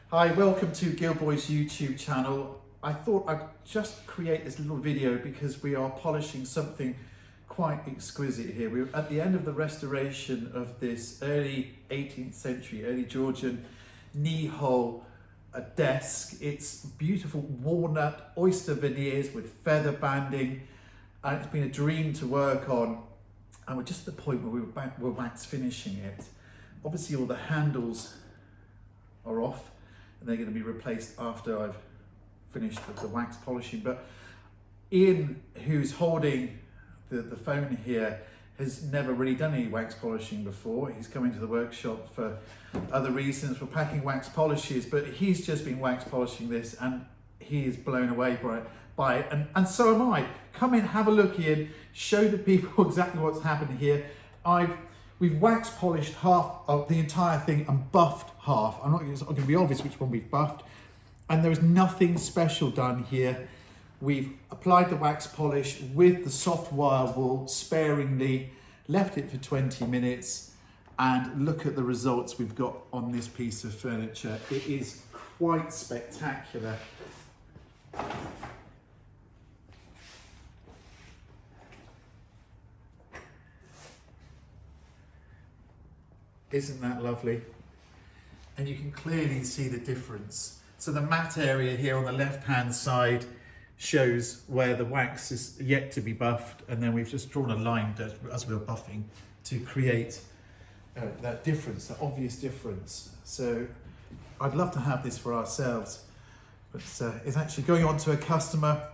Hi, welcome to Gilboys YouTube channel. I thought I'd just create this little video because we are polishing something quite exquisite here. We're at the end of the restoration of this early 18th century, Early-Georgian Kneehole desk. It's beautiful walnut oyster veneers with feather banding, and it's been a dream to work on. And we're just at the point where we're wax finishing it. Obviously all the handles are off and they're going to be replaced after I've finished the wax polishing. But Ian, who's holding the phone here, has never really done any wax polishing before. He's coming to the workshop for other reasons, for packing wax polishes, but he's just been wax polishing this and he is blown away by it. And so am I. Come in, have a look, Ian, show the people exactly what's happened here. We've wax polished half of the entire thing and buffed half. It's not going to be obvious which one we've buffed. And there is nothing special done here. We've applied the wax polish with the soft wire wool sparingly, left it for 20 minutes, and look at the results we've got on this piece of furniture. It is quite spectacular. Isn't that lovely? And you can clearly see the difference. So the matte area here on the left-hand side shows where the wax is yet to be buffed, and then we've just drawn a line as we're buffing to create that difference, that obvious difference. So I'd love to have this for ourselves, but it's actually going on to a customer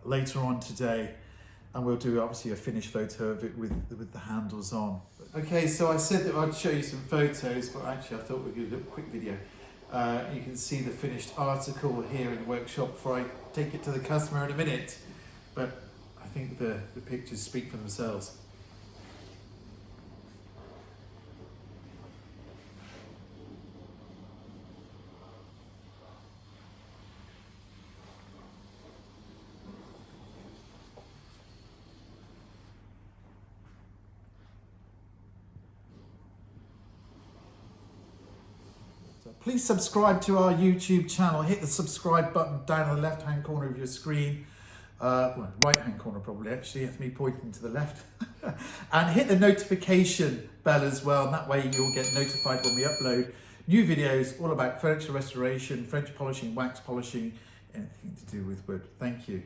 later on today, and we'll do obviously a finished photo of it with the handles on. Okay, so I said that I'd show you some photos, but actually I thought we'd do a little quick video. You can see the finished article here in the workshop before I take it to the customer in a minute. But I think the pictures speak for themselves. Please subscribe to our YouTube channel. Hit the subscribe button down in the left-hand corner of your screen. Well, right-hand corner probably, actually, that's me pointing to the left. And hit the notification bell as well, and that way you'll get notified when we upload new videos all about furniture restoration, French polishing, wax polishing, anything to do with wood. Thank you.